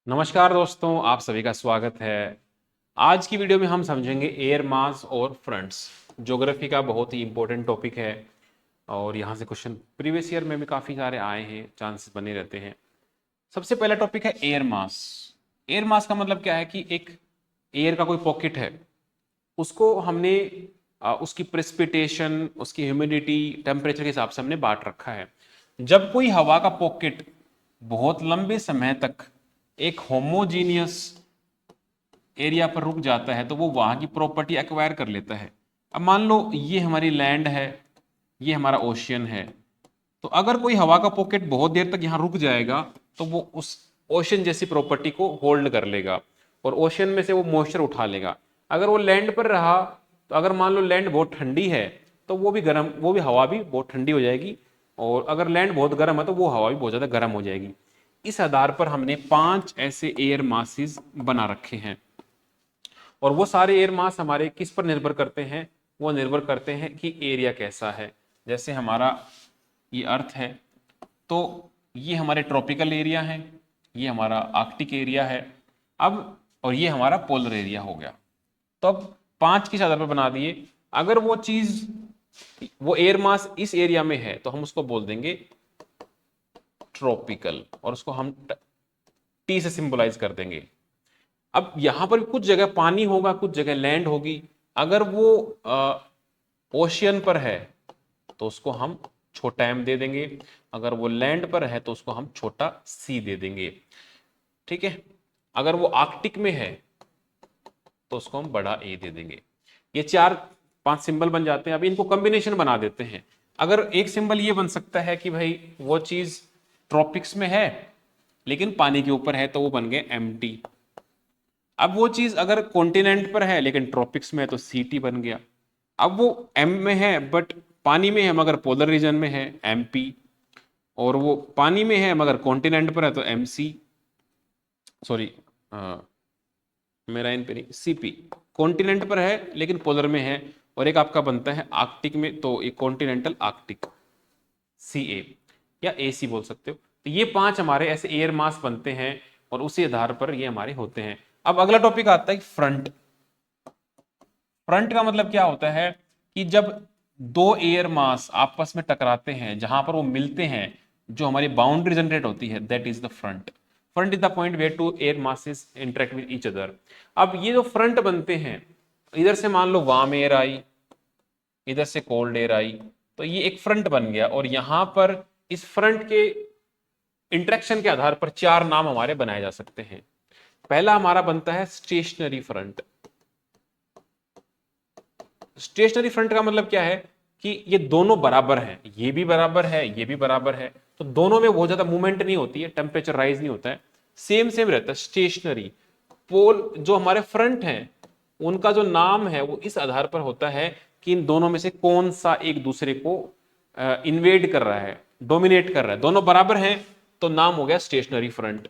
नमस्कार दोस्तों, आप सभी का स्वागत है। आज की वीडियो में हम समझेंगे एयर मास और फ्रंट्स। ज्योग्राफी का बहुत ही इंपॉर्टेंट टॉपिक है और यहाँ से क्वेश्चन प्रीवियस ईयर में भी काफ़ी सारे आए हैं, चांसेस बने रहते हैं। सबसे पहला टॉपिक है एयर मास। एयर मास का मतलब क्या है कि एक एयर का कोई पॉकेट है, उसको हमने उसकी प्रेसिपिटेशन, उसकी ह्यूमिडिटी, टेम्परेचर के हिसाब से हमने बांट रखा है। जब कोई हवा का पॉकेट बहुत लंबे समय तक एक होमोजीनियस एरिया पर रुक जाता है तो वो वहां की प्रॉपर्टी एक्वायर कर लेता है। अब मान लो ये हमारी लैंड है, ये हमारा ओशियन है। तो अगर कोई हवा का पॉकेट बहुत देर तक यहाँ रुक जाएगा तो वो उस ओशन जैसी प्रॉपर्टी को होल्ड कर लेगा और ओशन में से वो मॉइस्चर उठा लेगा। अगर वो लैंड पर रहा तो अगर मान लो लैंड बहुत ठंडी है तो वो भी हवा भी बहुत ठंडी हो जाएगी, और अगर लैंड बहुत गर्म है तो वो हवा भी बहुत ज़्यादा गर्म हो जाएगी। इस आधार पर हमने 5 ऐसे एयर मासेस बना रखे हैं और वो सारे एयर मास हमारे किस पर निर्भर करते हैं? वो निर्भर करते हैं कि एरिया कैसा है। जैसे हमारा ये अर्थ है तो ये हमारे ट्रॉपिकल एरिया है, ये हमारा आर्कटिक एरिया है, अब और ये हमारा पोलर एरिया हो गया। तो अब 5 किस आधार पर बना दिए? अगर वो चीज, वो एयर मास इस एरिया में है तो हम उसको बोल देंगे ट्रॉपिकल और उसको हम टी से सिंबलाइज कर देंगे। अब यहां पर कुछ जगह पानी होगा, कुछ जगह लैंड होगी। अगर वो ओशियन पर है तो उसको हम छोटा एम दे देंगे, अगर वो लैंड पर है तो उसको हम छोटा सी दे देंगे। ठीक है। अगर वो आर्कटिक में है तो उसको हम बड़ा ए दे देंगे। ये 4-5 सिंबल बन जाते हैं। अभी इनको कॉम्बिनेशन बना देते हैं। अगर एक सिंबल ये बन सकता है कि भाई वो चीज ट्रॉपिक्स में है लेकिन पानी के ऊपर है तो वो बन गए एम टी। अब वो चीज अगर कॉन्टिनेंट पर है लेकिन ट्रॉपिक्स में है तो सी टी बन गया। अब वो एम में है बट पानी में है मगर पोलर रीजन में है, एम पी। और वो पानी में है मगर कॉन्टिनेंट पर है तो एम सी, सॉरी मेराइन पे नहीं, सी पी। कॉन्टिनेंट पर है लेकिन पोलर में है। और एक आपका बनता है आर्कटिक में तो एक कॉन्टिनेंटल आर्कटिक, सी ए या ए सी बोल सकते हो। तो ये 5 हमारे ऐसे एयर मास बनते हैं और उसी आधार पर ये हमारे होते हैं। अब अगला टॉपिक आता है फ्रंट। फ्रंट का मतलब क्या होता है कि जब दो एयर मास आपस में टकराते हैं, जहां पर वो मिलते हैं, जो हमारी बाउंड्री जनरेट होती है, that is the front. Front is the point where two air masses interact with each other. अब ये जो फ्रंट बनते हैं, इधर से मान लो वार्म एयर आई, इधर से कोल्ड एयर आई, तो ये एक फ्रंट बन गया। और यहां पर इस फ्रंट के इंटरेक्शन के आधार पर 4 नाम हमारे बनाए जा सकते हैं। पहला हमारा बनता है स्टेशनरी फ्रंट। स्टेशनरी फ्रंट का मतलब क्या है कि ये दोनों बराबर हैं, ये भी बराबर है, ये भी बराबर है, तो दोनों में बहुत ज्यादा मूवमेंट नहीं होती है, टेम्परेचर राइज नहीं होता है, सेम सेम रहता है स्टेशनरी। पोल जो हमारे फ्रंट हैं उनका जो नाम है वो इस आधार पर होता है कि इन दोनों में से कौन सा एक दूसरे को इन्वेड कर रहा है, डोमिनेट कर रहा है। दोनों बराबर हैं तो नाम हो गया स्टेशनरी फ्रंट।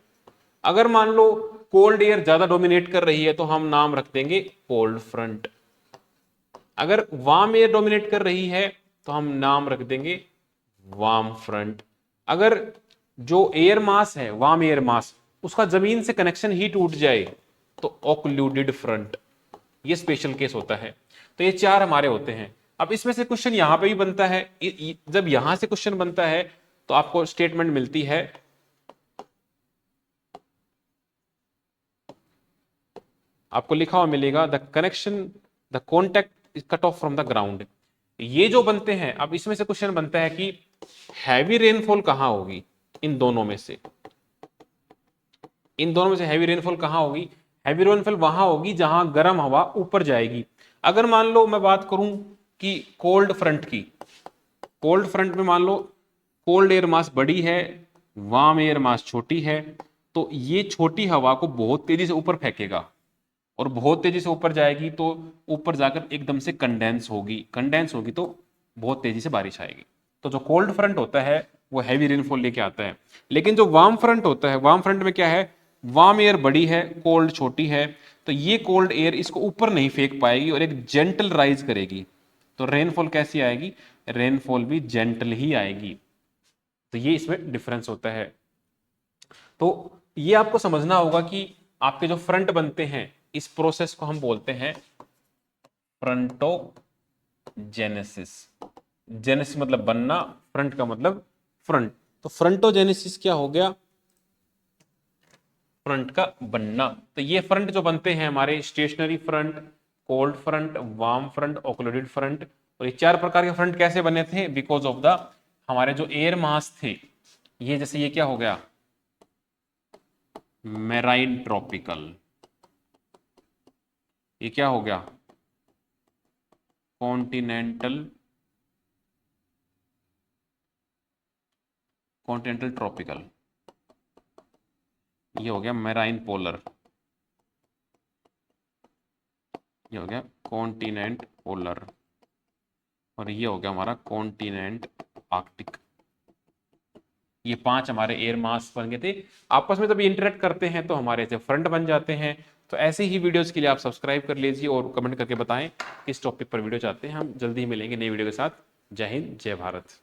अगर मान लो कोल्ड एयर ज्यादा डोमिनेट कर रही है तो हम नाम रख देंगे कोल्ड फ्रंट। अगर वार्म एयर डोमिनेट कर रही है तो हम नाम रख देंगे वार्म फ्रंट। अगर जो एयर मास है, वार्म एयर मास, उसका जमीन से कनेक्शन ही टूट जाए तो ओक्लूडेड फ्रंट, ये स्पेशल केस होता है। तो ये 4 हमारे होते हैं। अब इसमें से क्वेश्चन यहां पे भी बनता है। जब यहां से क्वेश्चन बनता है तो आपको स्टेटमेंट मिलती है, आपको लिखा हुआ मिलेगा the connection, the contact is cut off from the ground. ये जो बनते हैं, अब इसमें से क्वेश्चन बनता है कि हैवी रेनफॉल कहां होगी इन दोनों में से। इन दोनों में से हैवी रेनफॉल कहां होगी? हैवी रेनफॉल वहां होगी जहां गर्म हवा ऊपर जाएगी। अगर मान लो मैं बात करूं कि कोल्ड फ्रंट की, कोल्ड फ्रंट में मान लो कोल्ड एयर मास बड़ी है, वार्म एयर मास छोटी है, तो ये छोटी हवा को बहुत तेजी से ऊपर फेंकेगा और बहुत तेजी से ऊपर जाएगी तो ऊपर जाकर एकदम से कंडेंस होगी, कंडेंस होगी तो बहुत तेजी से बारिश आएगी। तो जो कोल्ड फ्रंट होता है वो हैवी रेनफॉल लेके आता है। लेकिन जो वार्म फ्रंट होता है, वार्म फ्रंट में क्या है, वार्म एयर बड़ी है, कोल्ड छोटी है, तो ये कोल्ड एयर इसको ऊपर नहीं फेंक पाएगी और एक जेंटल राइज करेगी। तो रेनफॉल कैसी आएगी? रेनफॉल भी जेंटल ही आएगी। तो ये इसमें डिफरेंस होता है। तो ये आपको समझना होगा कि आपके जो फ्रंट बनते हैं इस प्रोसेस को हम बोलते हैं फ्रंटोजेनेसिस। जेनेसिस मतलब बनना, फ्रंट का मतलब फ्रंट। तो फ्रंटोजेनेसिस क्या हो गया? फ्रंट का बनना। तो ये फ्रंट जो बनते हैं हमारे, stationary front, cold front, warm front, occluded front. और ये चार प्रकार के फ्रंट कैसे बने थे? बिकॉज ऑफ द हमारे जो एयर मास थे, ये जैसे ये क्या हो गया? Marine tropical. ये क्या हो गया? Continental, continental tropical. ये हो गया मेराइन पोलर। ये हो गया कॉन्टिनेंट पोलर। और ये हो गया हमारा कॉन्टिनेंट आर्कटिक। ये पांच हमारे एयर मास बन गए थे। आपस में जब इंटरेक्ट करते हैं तो हमारे ऐसे फ्रंट बन जाते हैं। तो ऐसे ही वीडियोस के लिए आप सब्सक्राइब कर लीजिए और कमेंट करके बताएं किस टॉपिक पर वीडियो चाहते हैं। हम जल्दी ही मिलेंगे नई वीडियो के साथ। जय हिंद, जय भारत।